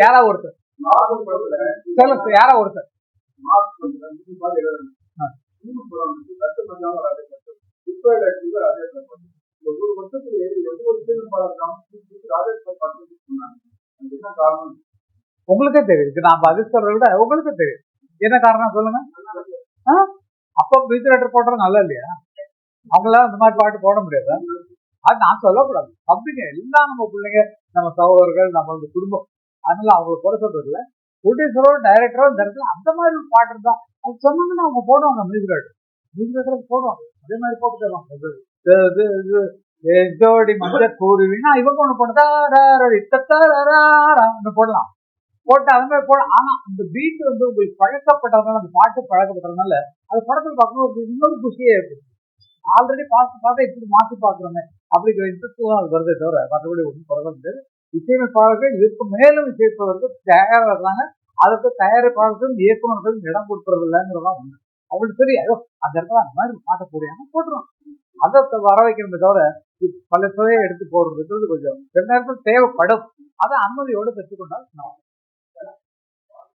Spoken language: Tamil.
யாரா ஒருத்தர் சொல்லுங்க, யாரா ஒருத்தர் உங்களுக்கே தெரியுது. நான் பதில் சொல்றத விட உங்களுக்கே தெரியும் என்ன காரணம் சொல்லுங்க. அப்ப பீச் போடுறது நல்லா இல்லையா? அவங்களால இந்த மாதிரி பாட்டு போட முடியாது. அது நான் சொல்லக்கூடாது. அப்படிங்க எல்லாம் நம்ம பிள்ளைங்க, நம்ம சகோதரர்கள், நம்மளோட குடும்பம். அதனால அவங்களுக்கு குறை சொல்றது இல்லை. ப்ரொடியூசரோ டைரக்டரோ இந்த இடத்துல அந்த மாதிரி ஒரு பாட்டு இருந்தா அது சொன்னாங்கன்னா அவங்க போடுவாங்க. மியூசிக் டைரக்டர் போடுவாங்க. அதே மாதிரி போட்டு தருவாங்க. ஜோடி மஞ்ச கூறுவினா இவங்க ஒண்ணு போட்டா போடலாம், போட்டு அது மாதிரி போட. ஆனா இந்த பீட் வந்து உங்களுக்கு பழக்கப்பட்டதுனால, அந்த பாட்டு பழக்கப்பட்டதுனால அது படத்துல பார்க்கணும் இன்னொரு குஷியே இருக்கு. ஆல்ரெடி பார்த்து இப்படி மாற்றி பார்க்குறோமே அப்படிங்கிற இன்ட்ரெஸ்ட் தான் அது வருதே தவிர மற்றபடி ஒன்றும் குறைக்க முடியாது. இசையமைப்பாளர்கள் இதற்கு மேலும் இசைப்பதற்கு தயாராக இருக்காங்க. அதுக்கு தயாரிப்பாளர்கள் இயக்குநர்கள் இடம் கொடுக்கறது இல்லைங்கிறதான் ஒண்ணு. அவங்களுக்கு தெரியும் அந்த இடத்துல அந்த மாதிரி பாட்ட போடுறாங்க, போட்டுரும். அதை வர வைக்கணுமே தவிர பல சுவையை எடுத்து போடுறதுக்கு கொஞ்சம் சில நேரத்தில் தேவைப்படும். அதை அனுமதியோடு பெற்றுக்கொண்டால்